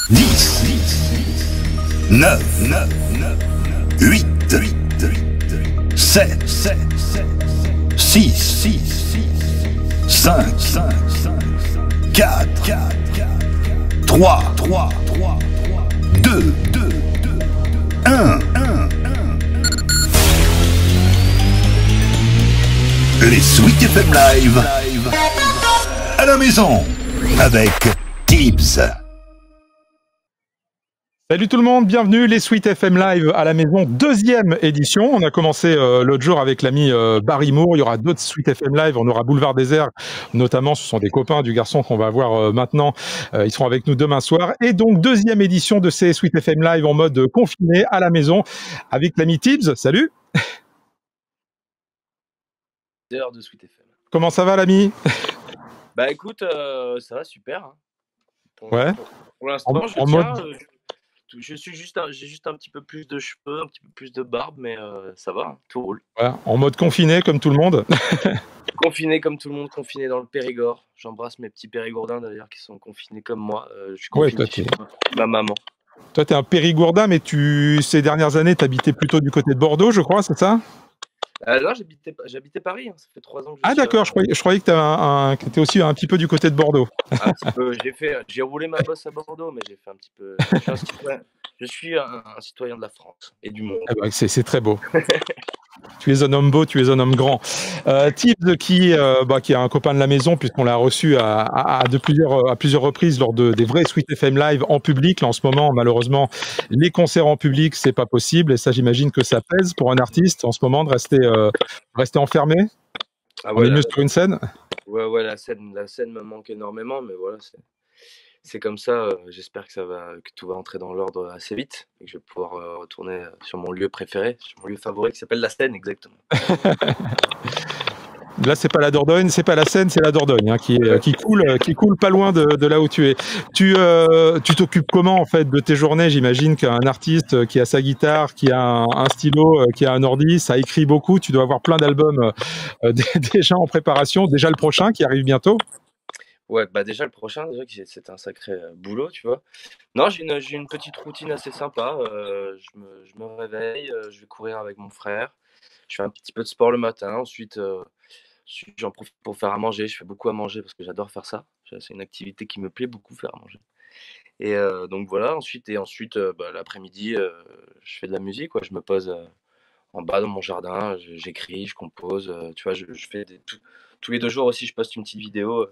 10, 9, 8, 7, 6, 5, 4, 3, 2, 1. Les Sweet FM Live à la maison avec Tibbs. Salut tout le monde, bienvenue les Sweet FM Live à la maison, deuxième édition. On a commencé l'autre jour avec l'ami Barry Moore, il y aura d'autres Sweet FM Live, on aura Boulevard Désert, notamment ce sont des copains du garçon qu'on va voir maintenant, ils seront avec nous demain soir. Et donc deuxième édition de ces Sweet FM Live en mode confiné à la maison avec l'ami Tibbs, salut. De Sweet FM. Comment ça va l'ami? Bah écoute, ça va super. Hein. Ouais. Pour l'instant, j'ai juste un petit peu plus de cheveux, un petit peu plus de barbe, mais ça va, hein, tout roule. Ouais, en mode confiné comme tout le monde. Confiné comme tout le monde, confiné dans le Périgord. J'embrasse mes petits Périgourdins d'ailleurs qui sont confinés comme moi. Je suis confiné chez ma maman. Toi, tu es un Périgourdin, mais ces dernières années, tu habitais plutôt du côté de Bordeaux, je crois, c'est ça? Non, j'habitais Paris, hein. Ça fait 3 ans que je suis d'accord, je croyais que tu étais aussi un petit peu du côté de Bordeaux. Un petit peu, j'ai roulé ma bosse à Bordeaux, mais j'ai fait un petit peu. Je suis un citoyen de la France et du monde. Eh ben, c'est très beau. Tu es un homme beau, tu es un homme grand. Tibbs qui est un copain de la maison puisqu'on l'a reçu à plusieurs reprises lors des vrais Sweet FM Live en public. Là, en ce moment, malheureusement, les concerts en public, c'est pas possible. Et ça, j'imagine que ça pèse pour un artiste en ce moment de rester enfermé. Ah on ouais, est mieux sur une scène. Ouais, la scène me manque énormément, mais voilà, c'est comme ça. J'espère que tout va entrer dans l'ordre assez vite et que je vais pouvoir retourner sur mon lieu préféré, sur mon lieu favori qui s'appelle la Seine, exactement. Là, c'est pas la Dordogne, c'est pas la Seine, c'est la Dordogne hein, qui coule pas loin de là où tu es. Tu t'occupes comment en fait de tes journées? J'imagine qu'un artiste qui a sa guitare, qui a un stylo, qui a un ordi, ça écrit beaucoup. Tu dois avoir plein d'albums déjà en préparation. Déjà le prochain qui arrive bientôt. Ouais, bah déjà le prochain, c'est un sacré boulot, tu vois. Non, j'ai une petite routine assez sympa. Je me réveille, je vais courir avec mon frère. Je fais un petit peu de sport le matin. Ensuite, j'en profite pour faire à manger. Je fais beaucoup à manger parce que j'adore faire ça. C'est une activité qui me plaît beaucoup, faire à manger. Et donc voilà, ensuite, l'après-midi, je fais de la musique, quoi. Je me pose en bas dans mon jardin, j'écris, je compose. Tu vois, je fais tous les 2 jours aussi, je poste une petite vidéo.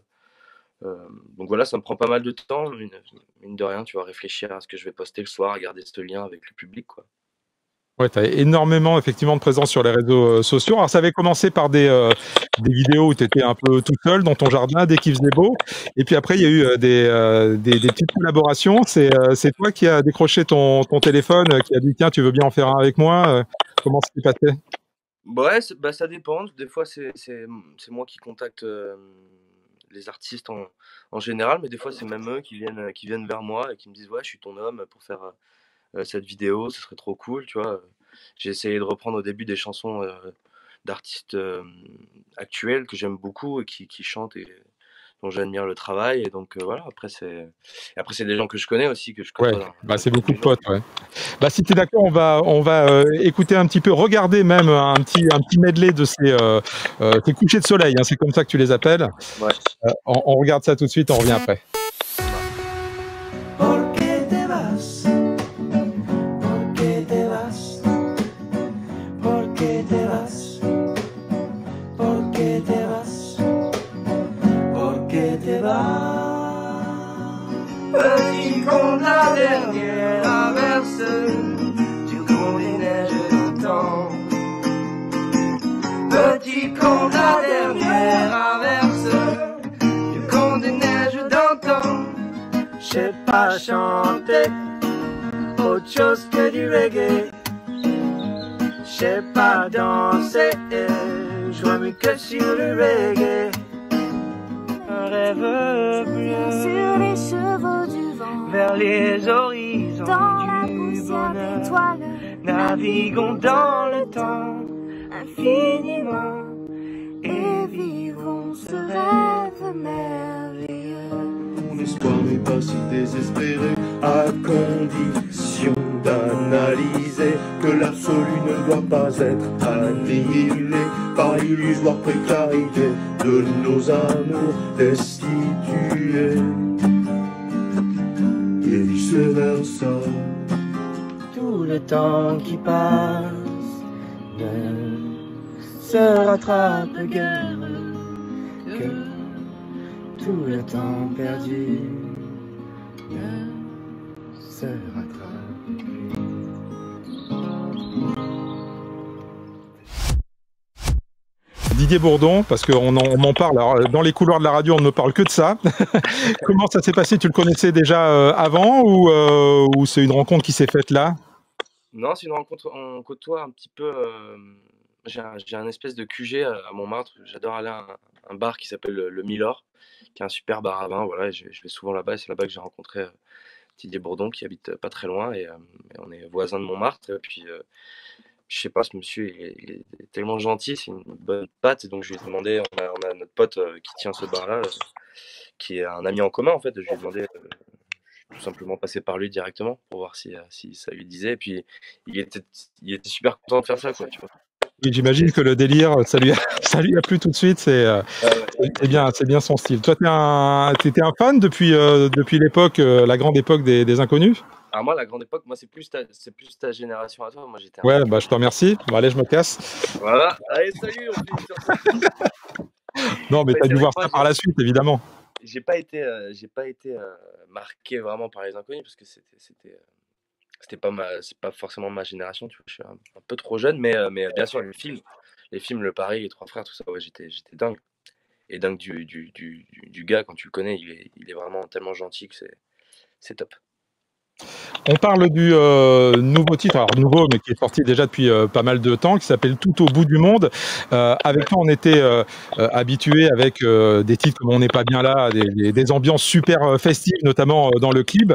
Donc voilà, ça me prend pas mal de temps, mine de rien, tu vas réfléchir à ce que je vais poster le soir, à garder ce lien avec le public, quoi. Ouais, tu as énormément effectivement de présence sur les réseaux sociaux. Alors ça avait commencé par des vidéos où tu étais un peu tout seul dans ton jardin dès qu'il faisait beau. Et puis après, il y a eu des petites collaborations. C'est toi qui as décroché ton téléphone, qui a dit tiens, tu veux bien en faire un avec moi? Comment ça s'est passé? Ouais, ça dépend. Des fois, c'est moi qui contacte les artistes en général, mais des fois, c'est même eux qui viennent vers moi et qui me disent ouais, je suis ton homme pour faire cette vidéo, ce serait trop cool, tu vois. J'ai essayé de reprendre au début des chansons d'artistes actuels que j'aime beaucoup et qui chantent et dont j'admire le travail. Et donc voilà, après c'est des gens que je connais aussi, que je côtoie. Ouais, c'est beaucoup de potes, ouais. Bah, si tu es d'accord, on va écouter un petit peu, regarder même un petit medley de tes couchers de soleil, hein, c'est comme ça que tu les appelles. Ouais. On regarde ça tout de suite, on revient après. Petit con de la dernière averse, tu con des neiges d'antan. Petit con de la dernière averse, tu con des neiges d'antan. J'sais pas chanter autre chose que du reggae. J'sais pas danser, jouer mieux que sur le reggae. Un rêve bleu sur les chevaux du vent, vers les horizons dans la du poussière bonheur. d'étoiles, Naviguons dans le temps infiniment, et vivons ce rêve merveilleux. Mon espoir n'est pas si désespéré, à condition d'analyser que l'absolu ne doit pas être annihilé par l'illusoire précarité de nos amours destitués et vice-versa. Tout le temps qui passe ne se rattrape guère que tout le temps perdu ne se rattrape. Didier Bourdon, parce qu'on m'en parle. Alors, dans les couloirs de la radio, on ne me parle que de ça. Comment ça s'est passé? Tu le connaissais déjà avant ou c'est une rencontre qui s'est faite là? Non, c'est une rencontre, on côtoie un petit peu. J'ai un espèce de QG à Montmartre. J'adore aller à un bar qui s'appelle le Milord, qui est un super bar à vin. Voilà, je vais souvent là-bas. Et c'est là-bas que j'ai rencontré Didier Bourdon, qui habite pas très loin. Et on est voisins de Montmartre. Et puis, je sais pas, ce monsieur, il est tellement gentil. C'est une bonne patte. Et donc, je lui ai demandé, on a notre pote qui tient ce bar-là, qui est un ami en commun, en fait. Je lui ai demandé tout simplement passer par lui directement pour voir si ça lui disait. Et puis, il était super content de faire ça, quoi, tu vois. Et j'imagine que le délire, ça lui a plu tout de suite. C'est bien son style. Toi, t'étais un fan depuis l'époque, la grande époque des Inconnus? Alors moi, la grande époque, moi, c'est plus ta génération à toi. Moi, j'étais un... Ouais, bah je te remercie. Bon, allez, je me casse. Voilà. Allez, salut, on finit sur ça. Non, mais Ouais, t'as dû c'est voir vrai ça que par la suite, évidemment. j'ai pas été marqué vraiment par les Inconnus parce que c'est pas forcément ma génération, tu vois. Je suis un peu trop jeune, mais bien sûr, les films, Le Paris, Les Trois Frères, tout ça, ouais, j'étais dingue. Et dingue du gars, quand tu le connais, il est vraiment tellement gentil que c'est top. On parle du nouveau titre, alors nouveau, mais qui est sorti déjà depuis pas mal de temps, qui s'appelle Tout au bout du monde. Avec toi, on était habitués avec des titres comme On n'est pas bien là, des ambiances super festives, notamment dans le clip.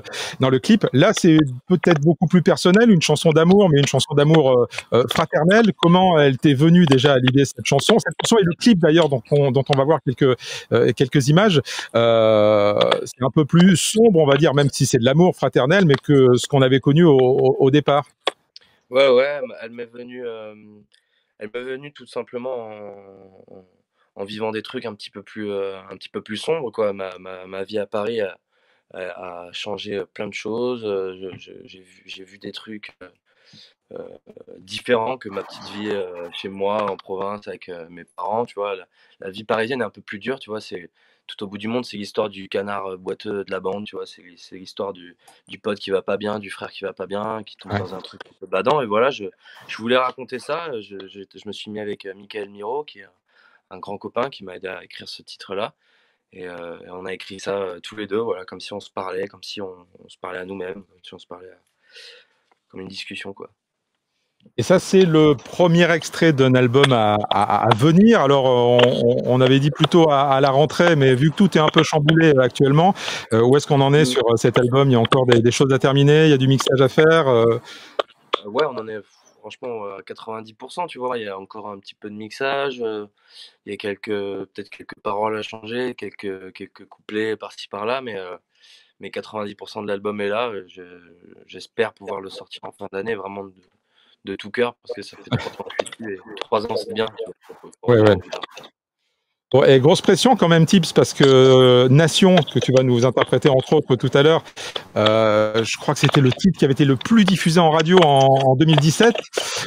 Là, c'est peut-être beaucoup plus personnel, une chanson d'amour, mais une chanson d'amour fraternelle. Comment elle t'est venue déjà à l'idée, cette chanson? Cette chanson et le clip d'ailleurs, dont on va voir quelques images. C'est un peu plus sombre, on va dire, même si c'est de l'amour fraternel, mais que ce qu'on avait connu au départ. Ouais, elle m'est venue tout simplement en vivant des trucs un petit peu plus sombres, quoi. Ma vie à Paris a changé plein de choses. J'ai vu des trucs différents que ma petite vie chez moi en province avec mes parents, tu vois. La vie parisienne est un peu plus dure, tu vois. C'est tout au bout du monde, c'est l'histoire du canard boiteux de la bande, tu vois. C'est l'histoire du pote qui va pas bien, du frère qui va pas bien, qui tombe Ouais. dans un truc un peu badant. Et voilà, je voulais raconter ça. Je me suis mis avec Michael Miro, qui est un grand copain qui m'a aidé à écrire ce titre-là. Et on a écrit ça tous les deux, voilà, comme si on se parlait, comme si on se parlait à nous-mêmes, comme si on se parlait comme une discussion, quoi. Et ça, c'est le premier extrait d'un album à venir. Alors, on avait dit plutôt à la rentrée, mais vu que tout est un peu chamboulé actuellement, où est-ce qu'on en est sur cet album? Il y a encore des choses à terminer, il y a du mixage à faire. Ouais, on en est franchement à 90%, tu vois. Il y a encore un petit peu de mixage, il y a peut-être quelques paroles à changer, quelques couplets par-ci par-là, mais 90% de l'album est là. J'espère pouvoir le sortir en fin d'année, vraiment de tout cœur, parce que ça fait 3 ans que je suis dessus et 3 ans, c'est bien, tu vois. Faut Ouais. vraiment vivre. Bon, et grosse pression quand même, Tips, parce que Nation, que tu vas nous interpréter entre autres tout à l'heure, je crois que c'était le titre qui avait été le plus diffusé en radio en 2017.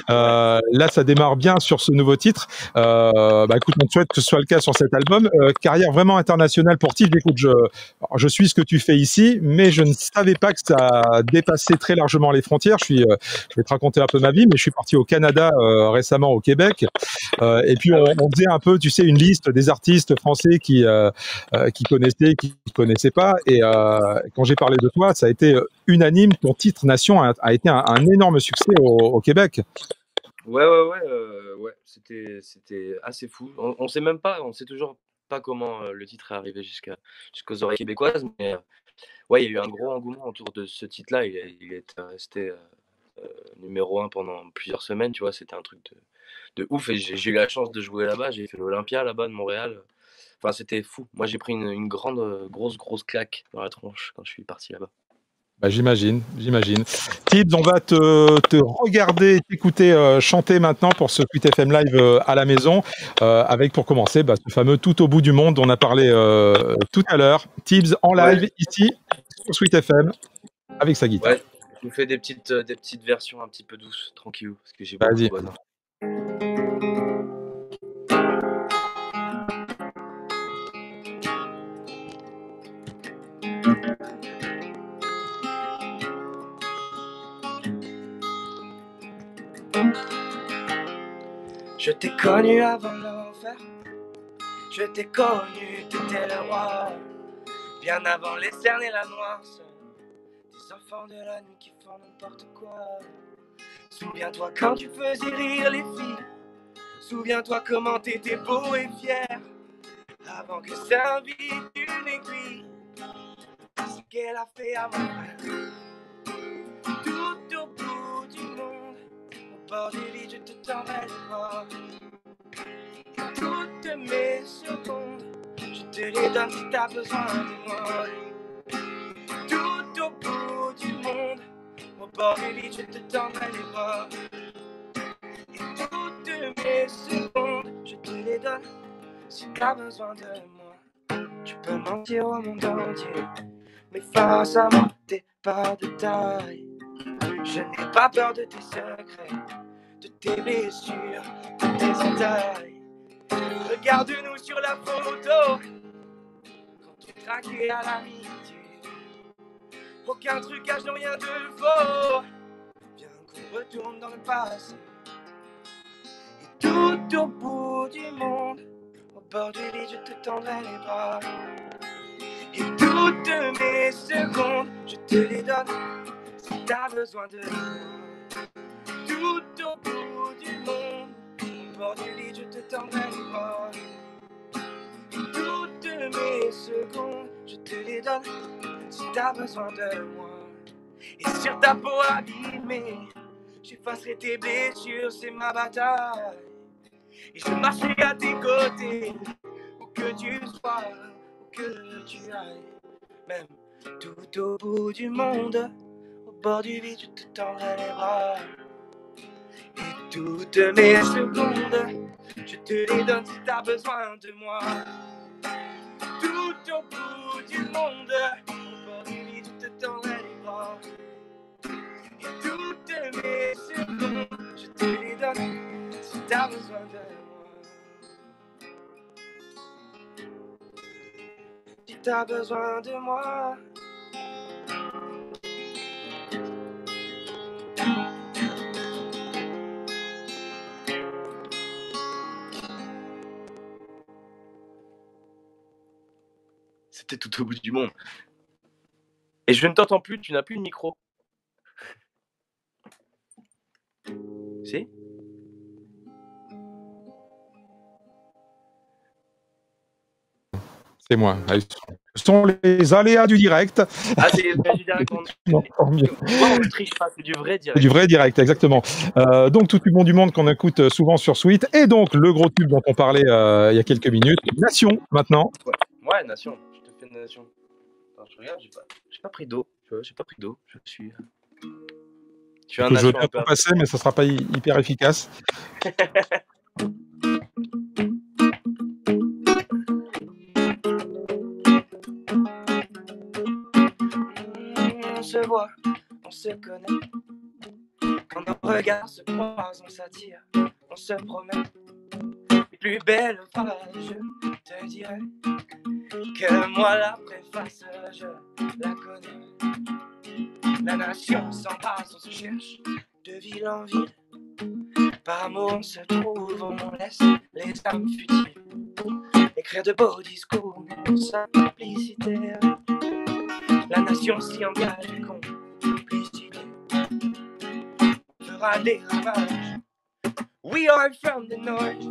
Là, ça démarre bien sur ce nouveau titre. Écoute, on te souhaite que ce soit le cas sur cet album. Carrière vraiment internationale pour Tips. Écoute, je suis ce que tu fais ici, mais je ne savais pas que ça dépassait très largement les frontières. Je vais te raconter un peu ma vie, mais je suis parti au Canada récemment, au Québec. Et puis on faisait un peu, tu sais, une liste des artistes français qui connaissaient, qui connaissaient pas. Et quand j'ai parlé de toi, ça a été unanime. Ton titre Nation a été un énorme succès au Québec. Ouais, c'était assez fou. On sait même pas, on sait toujours pas comment le titre est arrivé jusqu'aux oreilles québécoises, mais ouais, il y a eu un gros engouement autour de ce titre-là. Il est resté numéro 1 pendant plusieurs semaines, tu vois. C'était un truc de ouf. Et j'ai eu la chance de jouer là-bas. J'ai fait l'Olympia là-bas de Montréal. Enfin, c'était fou. Moi, j'ai pris une grosse claque dans la tronche quand je suis parti là-bas. Bah, j'imagine. Tibbs, on va te regarder, t'écouter chanter maintenant pour ce Sweet FM Live à la maison, avec pour commencer ce fameux Tout au bout du monde dont on a parlé tout à l'heure. Tibbs en live ici sur Sweet FM avec sa guitare. Ouais, je vous fais des petites versions un petit peu douces, tranquillou, parce que j'ai beaucoup Vas-y. de bonheur. Je t'ai connu avant l'enfer, je t'ai connu, t'étais le roi, bien avant les cernes et la noirceur, des enfants de la nuit qui font n'importe quoi. Souviens-toi quand tu faisais rire les filles, souviens-toi comment t'étais beau et fier, avant que servie une aiguille, ce qu'elle a fait à mon frère. Tout au bout du monde, au bord du lit, je te tendrai les bras. Toutes mes secondes, je te les donne si t'as besoin de moi. Tout au bout du monde, au bord du lit, je te tendrai les bras. Et toutes mes secondes, je te les donne si t'as besoin de moi. Tu peux mentir au monde entier, mais face à moi, t'es pas de taille. Je n'ai pas peur de tes secrets, de tes blessures, de tes entailles. Regarde-nous sur la photo, quand on craquait à l'amitié. Aucun trucage, non rien de faux. Viens qu'on retourne dans le passé. Et tout au bout du monde, au bord du lit, je te tendrai les bras. Et toutes mes secondes, je te les donne si t'as besoin de moi. Tout au bout du monde, au bord du lit, je te tendrai les bras. Et toutes mes secondes, je te les donne si t'as besoin de moi. Et sur ta peau abîmée, j'effacerai tes blessures, c'est ma bataille. Et je marcherai à tes côtés, où que tu sois, où que tu ailles. Même tout au bout du monde, au bord du vide, je te tendrai les bras. Et toutes mes secondes, je te les donne si t'as besoin de moi. Tout au bout du monde, au bord du vide, je te tendrai les bras. Et toutes mes secondes, je te les donne si t'as besoin de moi. Si t'as besoin de moi. C'était tout au bout du monde. Et je ne t'entends plus, tu n'as plus le micro. Si ? C'est moi. Ce sont les aléas du direct. Ah, c'est les aléas du direct. Encore mieux. On ne triche pas, c'est du vrai direct. Du vrai direct, exactement. Donc, tout le monde du monde qu'on écoute souvent sur Sweet. Et donc, le gros tube dont on parlait il y a quelques minutes. Nation, maintenant. Ouais, Nation. Je te fais une Nation. Attends, je regarde, j'ai pas pris d'eau. Tu vois, j'ai pas pris d'eau. Je suis un Je Nation. veux bien tout passer, mais ça sera pas hyper efficace. On se voit, on se connaît. Quand nos regards se croisent, on s'attire, on se promet. Les plus belles phrases, je te dirais que moi la préface, je la connais. La nation s'embrasse, on se cherche de ville en ville. Par amour on se trouve, on laisse les âmes futiles écrire de beaux discours, mais simplicité. La nation s'y engage, complicité fera des ravages. We are from the north,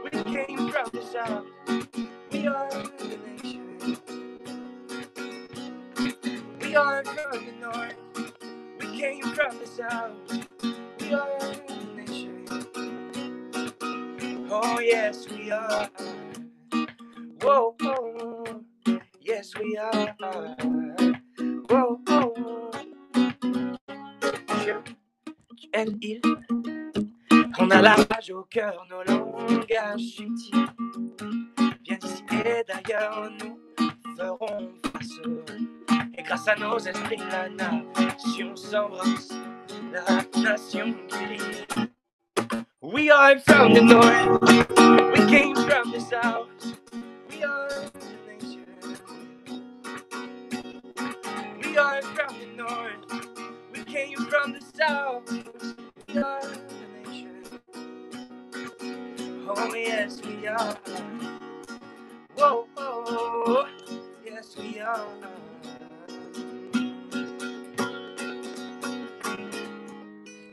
we came from the south. We are the nation. We are from the north, we came from the south. We are the nation. Oh yes we are. Whoa, oh, yes we are. Whoa, oh, elle, il. On a la rage au cœur, nos langages subtils viennent d'ici et d'ailleurs, nous ferons face. Et grâce à nos esprits, la nation s'embrasse, la nation guérit. We are from the north, we came from the south. We are the nation. We are from the north, we came from the south. We are the nation. Oh yes we are. Whoa, oh, yes we are.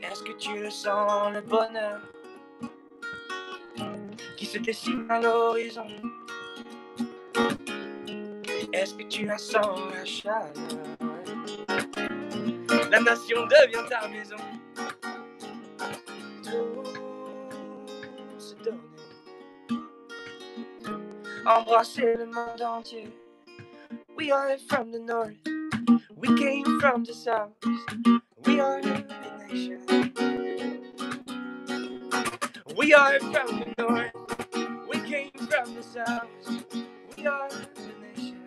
Est-ce que tu sens le bonheur qui se dessine à l'horizon? Est-ce que tu la sens la chaleur? La nation devient ta maison. Tout se donner, embrasser le monde entier. We are from the north, we came from the south. We are the nation. We are from the north, we came from the south. We are the nation.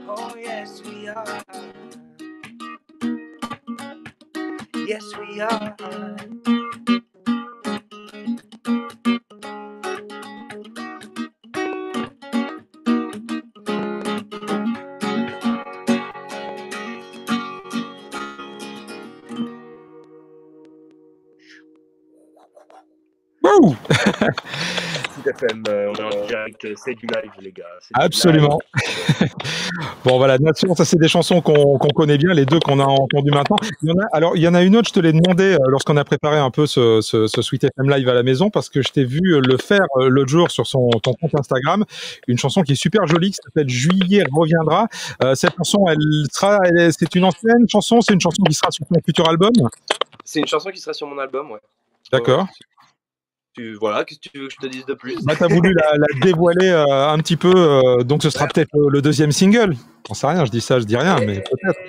Oh yes we are. Yes we are. Wouh! FM, on est en direct, c'est du live les gars. Absolument. Bon voilà, Nation, ça c'est des chansons qu'on connaît bien, les deux qu'on a entendues maintenant. Il y en a une autre, je te l'ai demandé lorsqu'on a préparé un peu ce Sweet FM Live à la maison, parce que je t'ai vu le faire l'autre jour sur ton compte Instagram, une chanson qui est super jolie, qui s'appelle Juillet reviendra. Cette chanson, c'est une ancienne chanson, c'est une chanson qui sera sur ton futur album? C'est une chanson qui sera sur mon album, ouais. D'accord. Voilà, qu'est-ce que tu veux que je te dise de plus? Bah, t'as voulu la dévoiler un petit peu, donc ce sera peut-être le deuxième single. J'en sais rien, je dis ça, je dis rien, mais peut-être.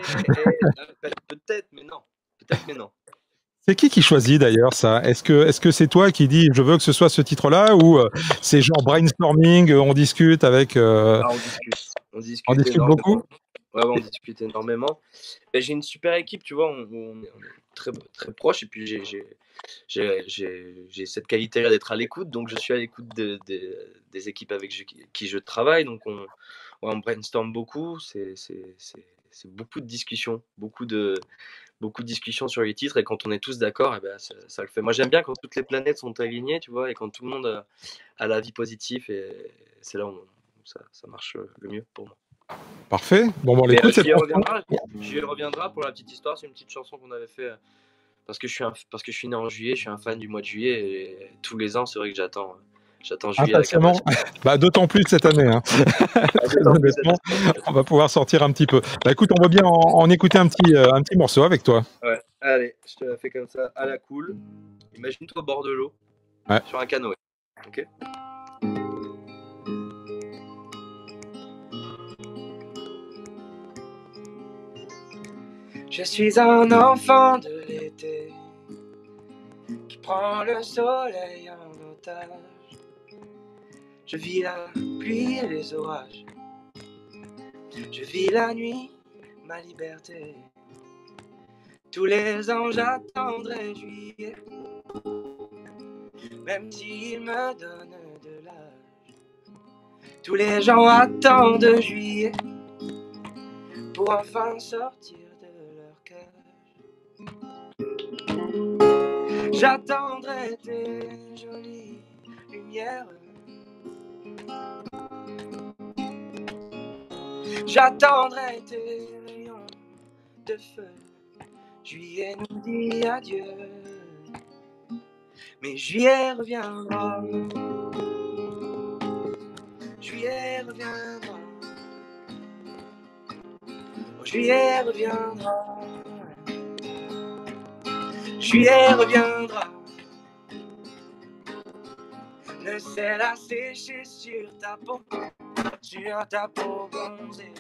Peut-être, mais non. Peut-être, mais non. C'est qui choisit d'ailleurs ça? Est-ce que c'est toi qui dis je veux que ce soit ce titre-là, ou c'est genre brainstorming, on discute avec. On discute beaucoup. Ouais, on discute énormément. Et j'ai une super équipe, tu vois, on est très, très proches, et puis j'ai cette qualité-là d'être à l'écoute, donc je suis à l'écoute des équipes avec qui je travaille, donc on brainstorm beaucoup, c'est beaucoup de discussions, beaucoup de discussions sur les titres, et quand on est tous d'accord, eh ben, ça le fait. Moi j'aime bien quand toutes les planètes sont alignées, tu vois, et quand tout le monde a la vie positive, et c'est là où ça marche le mieux pour moi. Parfait. Bon, écoute, j'y reviendra pour la petite histoire. C'est une petite chanson qu'on avait fait parce que je suis né en juillet. Je suis un fan du mois de juillet, et tous les ans, c'est vrai que j'attends juillet. Bah, d'autant plus cette année. Hein. Honnêtement, on va pouvoir sortir un petit peu. Bah, écoute, on va bien en écouter un petit morceau avec toi. Ouais. Allez, je te la fais comme ça, à la cool. Imagine-toi au bord de l'eau, ouais, sur un canoë. Ok. Je suis un enfant de l'été qui prend le soleil en otage. Je vis la pluie et les orages. Je vis la nuit, ma liberté. Tous les ans j'attendrai juillet, même s'il me donne de l'âge. Tous les gens attendent juillet pour enfin sortir de leur cage. J'attendrai tes jolies lumières. J'attendrai tes rayons de feu. Juillet nous dit adieu, mais juillet reviendra. Juillet reviendra. Oh, juillet reviendra. Juillet reviendra. Le sel a séché sur ta peau bronzée.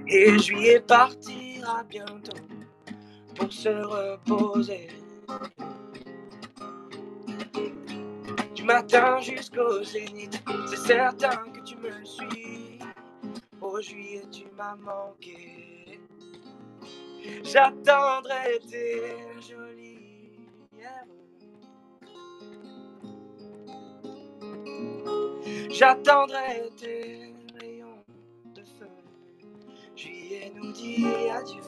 Et juillet partira reviendra bientôt pour se reposer. Du matin jusqu'au zénith, c'est certain que tu me suis. Au juillet, tu m'as manqué. J'attendrai tes jolies j'attendrai tes rayons de feu. Juillet nous dit adieu.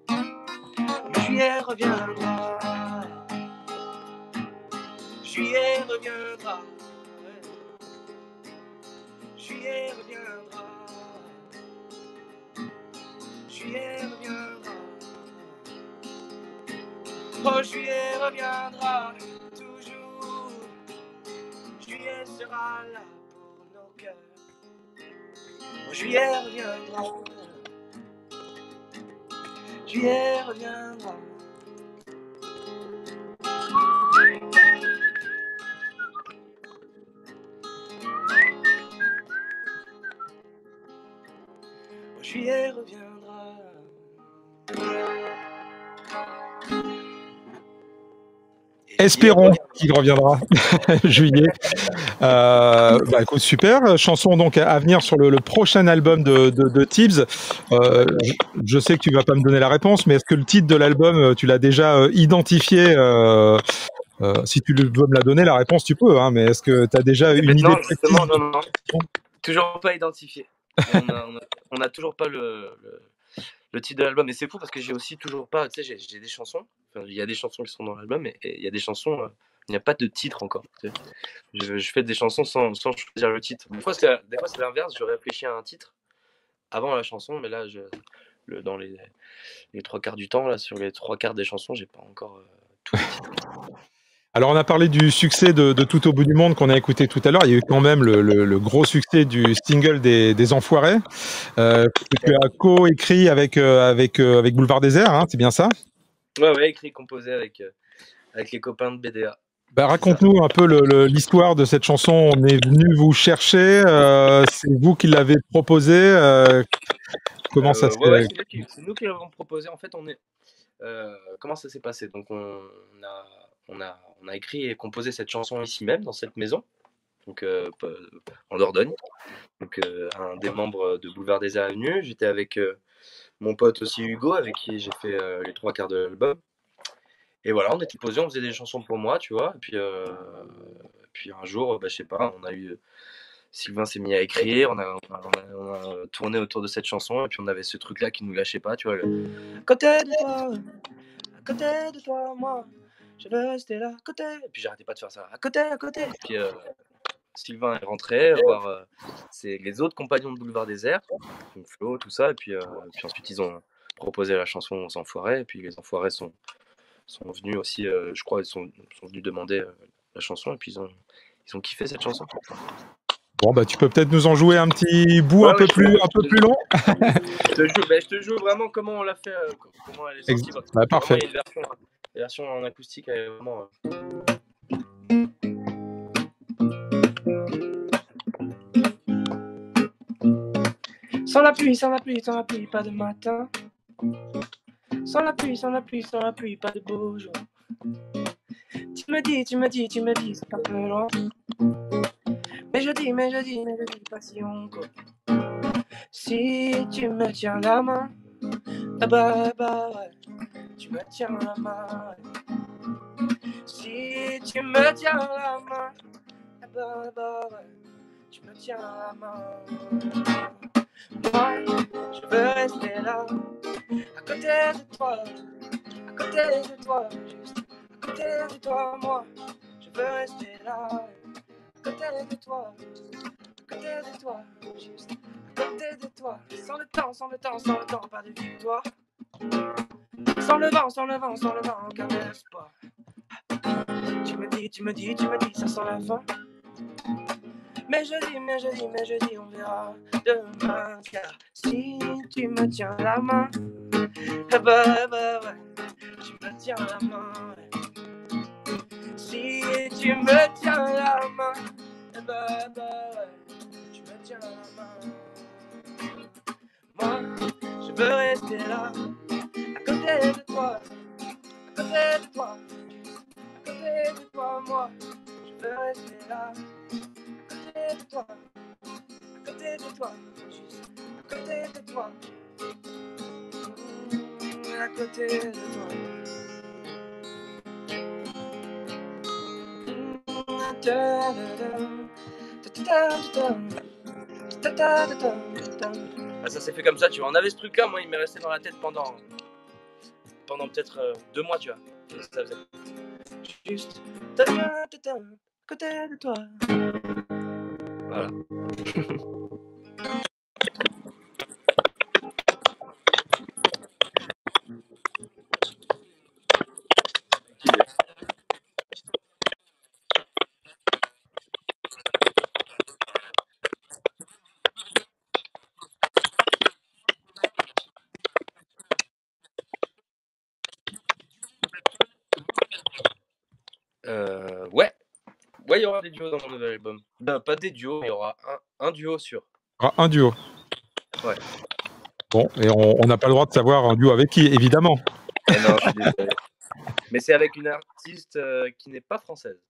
Mais juillet reviendra. Juillet reviendra. Juillet reviendra. Juillet reviendra. Oh, juillet reviendra toujours. Juillet sera là pour nos cœurs. Oh, juillet reviendra. Juillet reviendra. Oh, juillet reviendra. Espérons qu'il reviendra juillet. Écoute, super. Chanson donc à venir sur le prochain album de Tibbs. Je sais que tu vas pas me donner la réponse, mais est-ce que le titre de l'album, tu l'as déjà identifié si tu veux me la donner, la réponse, tu peux, hein, mais est-ce que tu as déjà une idée Non, précise? justement, non. Toujours pas identifié. On a toujours pas le titre de l'album, et c'est fou parce que j'ai aussi toujours pas, tu sais, j'ai des chansons, enfin, il y a des chansons qui sont dans l'album, et il y a des chansons, il n'y a pas de titre encore, tu sais. Je fais des chansons sans choisir le titre. Des fois c'est l'inverse, je réfléchis à un titre avant la chanson, mais là dans les 3/4 du temps, là, sur les 3/4 des chansons, j'ai pas encore tous les titres. Alors, on a parlé du succès de Tout au bout du monde qu'on a écouté tout à l'heure. Il y a eu quand même le gros succès du single des Enfoirés, que tu as co-écrit avec Boulevard Désert, hein, c'est bien ça? Ouais, écrit, composé avec les copains de BDA. Raconte-nous un peu l'histoire de cette chanson. On est venu vous chercher, c'est vous qui l'avez proposé. Comment ça se fait? C'est nous qui l'avons proposé. En fait, comment ça s'est passé? Donc, on a écrit et composé cette chanson ici même, dans cette maison, donc en Dordogne. Donc, un des membres de Boulevard des Avenues. J'étais avec mon pote aussi Hugo, avec qui j'ai fait les 3/4 de l'album. Et voilà, on était posés, on faisait des chansons pour moi, tu vois. Et puis un jour, je sais pas, Sylvain s'est mis à écrire, on a tourné autour de cette chanson, et puis on avait ce truc-là qui nous lâchait pas, tu vois. À côté de toi, moi, je veux rester là, à côté. Et puis j'arrêtais pas de faire ça, à côté. Et puis Sylvain est rentré voir les autres compagnons de Boulevard Désert, donc Flo, tout ça, et puis ensuite ils ont proposé la chanson aux Enfoirés, et puis les Enfoirés sont venus aussi, je crois, ils sont venus demander la chanson, et puis ils ont kiffé cette chanson. Bon, tu peux peut-être nous en jouer un petit bout un peu plus long. Je te joue vraiment comment on l'a fait, comment elle est sortie. Parfait. Il y a une version en acoustique, elle est vraiment... Sans la pluie, pas de matin. Sans la pluie, pas de beau jour. Tu me dis, c'est pas peu loin. Mais je dis, pas si on court. Si tu me tiens la main, ouais, tu me tiens la main. Si tu me tiens la main, ouais, tu me tiens la main. Moi, je veux rester là, à côté de toi, juste à côté de toi, moi. Je veux rester là, à côté de toi, juste à côté de toi. Sans le temps, pas de victoire. Sans le vent, aucun espoir. Tu me dis, ça sent la fin. Mais je dis, on verra demain. Car si tu me tiens la main, ouais, tu me tiens la main. Ouais. Si tu me tiens la main, ouais, tu me tiens la main. Moi, je veux rester rester là, à côté de toi, à côté de toi, à côté de toi, moi, je veux rester là, à côté de toi, à côté de toi, juste à côté de toi, à côté de toi. Ah, ça s'est fait comme ça, tu vois. On avait ce truc là, moi il m'est resté dans la tête pendant peut-être 2 mois, tu vois. Et ça faisait juste à côté de toi. Voilà. Ouais. Ouais, il y aura des duos dans mon nouvel album. Ben, pas des duos, mais il y aura un duo sûr. Un duo. Ouais. Bon, et on n'a pas le droit de savoir un duo avec qui, évidemment. Non, je suis désolé. Mais c'est avec une artiste qui n'est pas française.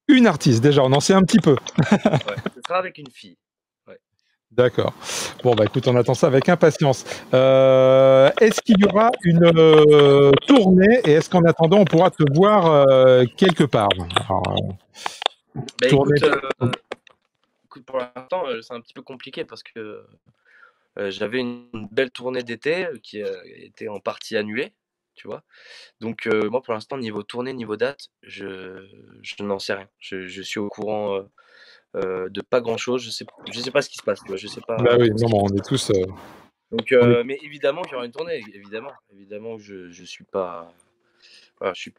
Une artiste, déjà, on en sait un petit peu. Ouais, ce sera avec une fille. Ouais. D'accord. Bon, bah écoute, on attend ça avec impatience. Est-ce qu'il y aura une tournée et est-ce qu'en attendant, on pourra te voir quelque part? Alors, bah, tournée... écoute, pour l'instant, c'est un petit peu compliqué parce que j'avais une belle tournée d'été qui a été en partie annulée, tu vois. Donc moi, pour l'instant, niveau tournée, niveau date, je n'en sais rien. Je suis au courant de pas grand-chose. Je sais pas ce qui se passe, tu vois. Je sais pas. Bah oui, non, on est tous... Donc, mais évidemment qu'il y aura une tournée, évidemment que je suis pas, voilà, c'est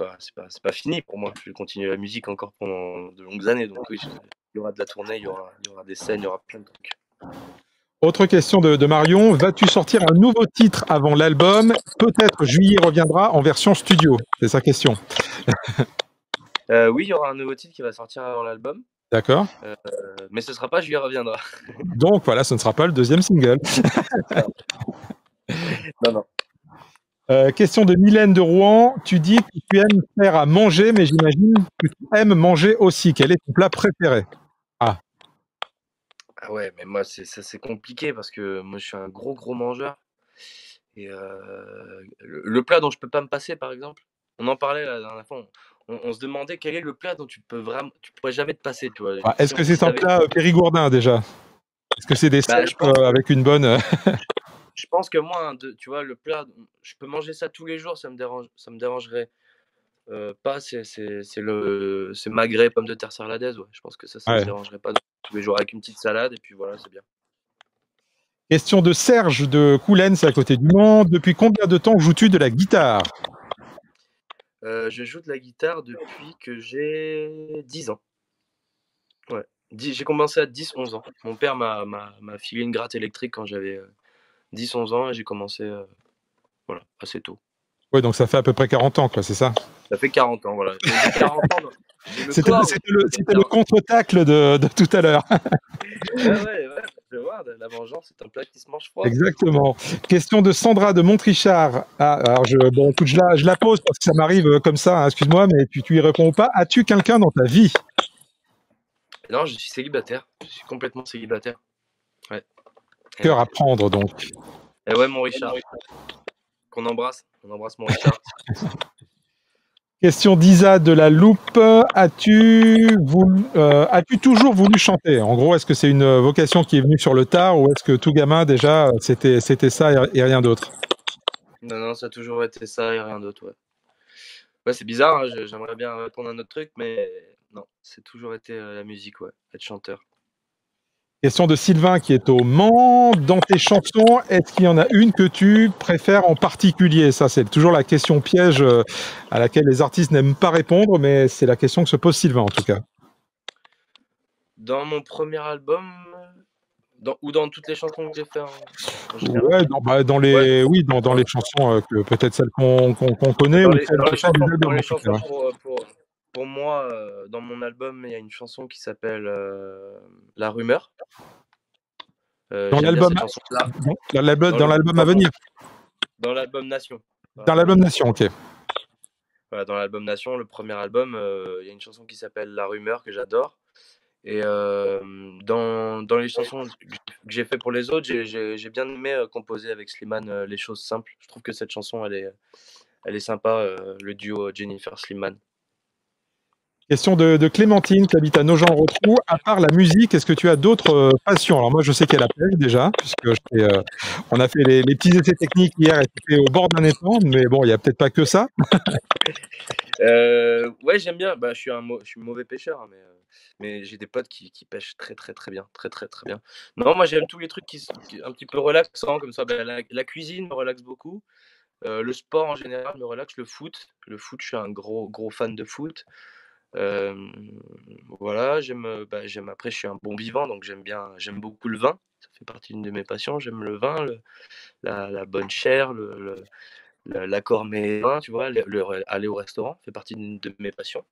pas fini pour moi. Je vais continuer la musique encore pendant de longues années, donc oui, il y aura de la tournée, il y aura des scènes, il y aura plein de trucs. Autre question de Marion, vas-tu sortir un nouveau titre avant l'album? Peut-être Juillet reviendra en version studio, c'est sa question. Oui, il y aura un nouveau titre qui va sortir avant l'album. D'accord. Mais ce sera pas Juillet reviendra. Donc voilà, ce ne sera pas le deuxième single. Non. Question de Mylène de Rouen, tu dis que tu aimes faire à manger, mais j'imagine que tu aimes manger aussi. Quel est ton plat préféré? Ah ouais, mais moi c'est compliqué parce que moi je suis un gros mangeur. Et le plat dont je peux pas me passer, par exemple, on en parlait la dernière fois, on se demandait quel est le plat dont tu pourrais jamais te passer, tu vois. Est-ce que c'est un plat périgourdin déjà? Est-ce que c'est des steaks avec une bonne... Je pense que moi, tu vois, le plat, je peux manger ça tous les jours, ça me dérangerait pas. C'est magret, pommes de terre sarladaise, ouais. Je pense que ça me dérangerait pas tous les jours avec une petite salade et puis voilà, c'est bien. Question de Serge de Coulens, à côté du Mans. Depuis combien de temps joues-tu de la guitare? Je joue de la guitare depuis que j'ai 10 ans. Ouais. J'ai commencé à 10-11 ans. Mon père m'a filé une gratte électrique quand j'avais 10-11 ans et j'ai commencé voilà, assez tôt. Oui, donc ça fait à peu près 40 ans, quoi, c'est ça? Ça fait 40 ans, voilà. J'ai 40 ans. C'était le contre-tacle de tout à l'heure. Ouais, je vais voir, la vengeance, c'est un plat qui se mange froid. Exactement. Question de Sandra de Montrichard. Alors écoute, je la pose parce que ça m'arrive comme ça, hein, excuse-moi, mais tu y réponds pas. As-tu quelqu'un dans ta vie? Non, je suis célibataire. Je suis complètement célibataire. Ouais. Cœur à prendre, donc. Et ouais, mon Richard. Qu'on embrasse. On embrasse mon Richard. Question d'Isa de la Loupe. As-tu toujours voulu chanter? En gros, est-ce que c'est une vocation qui est venue sur le tard ou est-ce que tout gamin, déjà, c'était ça et rien d'autre? Non, ça a toujours été ça et rien d'autre, ouais. Ouais, c'est bizarre, hein, j'aimerais bien répondre à un autre truc, mais non, c'est toujours été la musique, ouais, être chanteur. Question de Sylvain qui est au Mans. Dans tes chansons, est-ce qu'il y en a une que tu préfères en particulier? Ça, c'est toujours la question piège à laquelle les artistes n'aiment pas répondre, mais c'est la question que se pose Sylvain, en tout cas. Dans mon premier album, ou dans toutes les chansons que j'ai fait en général? Ouais, dans les chansons, peut-être celles qu'on connaît. Ou dans les chansons pour moi, dans mon album, il y a une chanson qui s'appelle La Rumeur. Dans l'album à venir? Dans l'album Nation. Dans l'album Nation, ok. Voilà, dans l'album Nation, le premier album, il y a une chanson qui s'appelle La Rumeur que j'adore. Et dans les chansons que j'ai fait pour les autres, j'ai bien aimé composer avec Slimane Les Choses Simples. Je trouve que cette chanson, elle est sympa, le duo Jennifer-Slimane. Question de Clémentine qui habite à Nogent-Rotrou. À part la musique, est-ce que tu as d'autres passions? Alors moi, je sais qu'elle appelle déjà, puisque on a fait les petits essais techniques hier et c'était au bord d'un étang, mais bon, il n'y a peut-être pas que ça. Ouais, j'aime bien. Bah, je suis mauvais pêcheur, hein, mais j'ai des potes qui pêchent très très très bien, très très très bien. Non, moi j'aime tous les trucs qui sont un petit peu relaxants comme ça. Bah, la cuisine me relaxe beaucoup. Le sport en général me relaxe. Le foot, je suis un gros fan de foot. Voilà, j'aime. Après, je suis un bon vivant, donc j'aime beaucoup le vin. Ça fait partie d'une de mes passions. J'aime le vin, la bonne chair, l'accord mes vins, tu vois, aller au restaurant fait partie d'une de mes passions.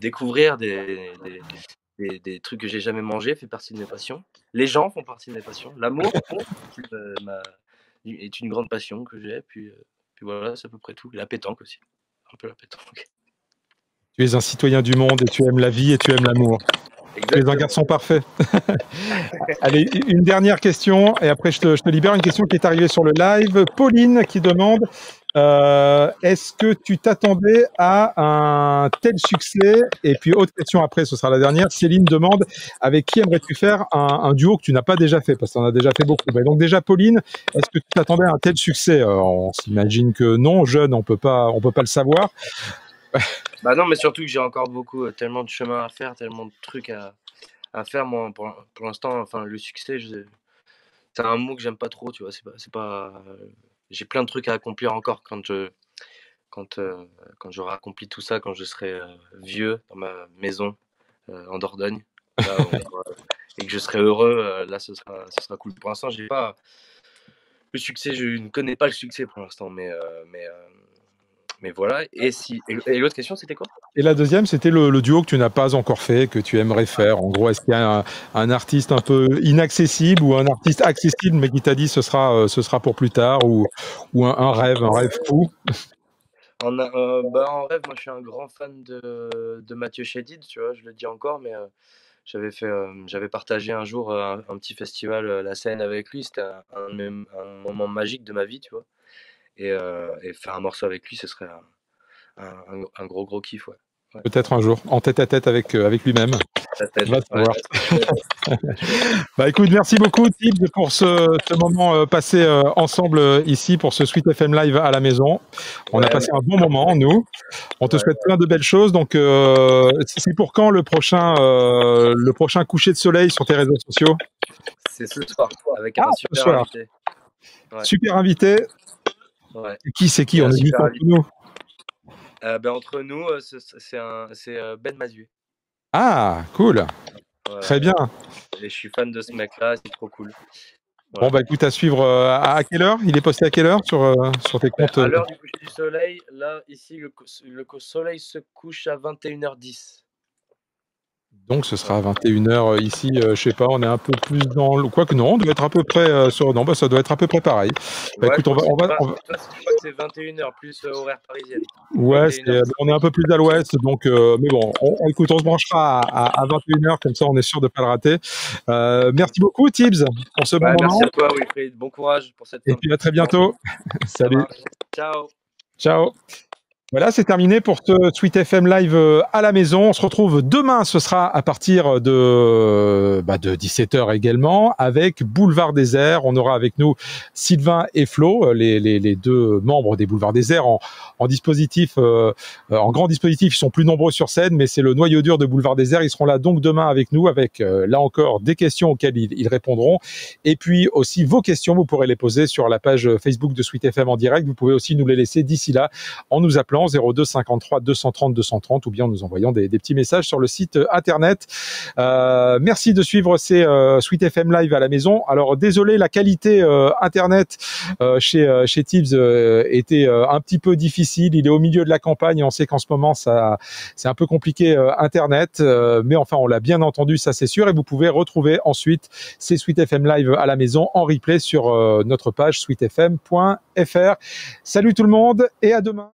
Découvrir des trucs que j'ai jamais mangés fait partie de mes passions. Les gens font partie de mes passions. L'amour est une grande passion que j'ai. Puis voilà, c'est à peu près tout. La pétanque aussi, un peu la pétanque. Tu es un citoyen du monde et tu aimes la vie et tu aimes l'amour. Tu es un garçon parfait. Allez, une dernière question et après je te libère. Une question qui est arrivée sur le live. Pauline qui demande est-ce que tu t'attendais à un tel succès? Et puis autre question après, ce sera la dernière. Céline demande avec qui aimerais-tu faire un duo que tu n'as pas déjà fait, parce que tu en as déjà fait beaucoup. Mais donc déjà Pauline, est-ce que tu t'attendais à un tel succès? On s'imagine que non, jeune, on peut pas le savoir. Bah non, mais surtout que j'ai encore tellement de chemin à faire, tellement de trucs à faire. Moi, pour l'instant, enfin, le succès, c'est un mot que j'aime pas trop, tu vois. C'est pas. J'ai plein de trucs à accomplir encore quand j'aurai accompli tout ça, quand je serai vieux dans ma maison en Dordogne, là, et que je serai heureux. Là, ce sera cool. Pour l'instant, j'ai pas le succès. Je ne connais pas le succès pour l'instant, mais voilà. Et l'autre question, c'était quoi? Et la deuxième, c'était le duo que tu n'as pas encore fait, que tu aimerais faire. En gros, est-ce qu'il y a un artiste un peu inaccessible ou un artiste accessible, mais qui t'a dit ce sera pour plus tard, ou un rêve fou? En rêve, moi je suis un grand fan de Mathieu Chédid, tu vois, je le dis encore, mais j'avais partagé un jour un petit festival, la scène avec lui. C'était un moment magique de ma vie, tu vois. Et faire un morceau avec lui, ce serait un gros kiff, ouais. Peut-être un jour, en tête à tête avec lui-même. Va savoir. Bah écoute, merci beaucoup Tibbs pour ce moment passé ensemble ici pour ce Sweet FM Live à la maison. On a passé un bon moment, nous. On te souhaite plein de belles choses. Donc, c'est pour quand le prochain coucher de soleil sur tes réseaux sociaux? C'est ce soir, avec un super invité. Ouais. Super invité. Ouais. C'est qui? On est dit entre nous. Entre nous, c'est Ben Mazué. Ah, cool. Ouais. Très bien. Et je suis fan de ce mec-là, c'est trop cool. Voilà. Bon, bah écoute, à suivre à quelle heure? Il est posté à quelle heure sur tes comptes? À l'heure du coucher du soleil, là, ici, le soleil se couche à 21h10. Donc ce sera à 21h ici, je sais pas, on est un peu plus dans le... Quoique non, on doit être à peu près ça doit être à peu près pareil. Bah, écoute, je crois que c'est 21h plus horaire parisienne. Ouais, on est un peu plus à l'ouest, donc mais bon, écoute, on se branchera à 21h, comme ça on est sûr de pas le rater. Merci beaucoup Tibbs pour ce bon moment. Merci à toi Wilfried, bon courage pour cette. Et puis à très bientôt. Salut. Ciao. Ciao. Voilà, c'est terminé pour ce Sweet FM Live à la maison. On se retrouve demain, ce sera à partir de 17h également, avec Boulevard Désert. On aura avec nous Sylvain et Flo, les deux membres des Boulevards Désert en dispositif, en grand dispositif. Ils sont plus nombreux sur scène, mais c'est le noyau dur de Boulevard Désert. Ils seront là donc demain avec nous, avec là encore des questions auxquelles ils répondront. Et puis aussi vos questions, vous pourrez les poser sur la page Facebook de Sweet FM en direct. Vous pouvez aussi nous les laisser d'ici là en nous appelant l'émission 02 53 230 230 ou bien en nous envoyant des petits messages sur le site internet. Merci de suivre ces Sweet FM Live à la maison. Alors désolé, la qualité internet chez Tibbs était un petit peu difficile. Il est au milieu de la campagne et on sait qu'en ce moment c'est un peu compliqué internet, mais enfin on l'a bien entendu, ça c'est sûr. Et vous pouvez retrouver ensuite ces Sweet FM Live à la maison en replay sur notre page sweetfm.fr. Salut tout le monde et à demain.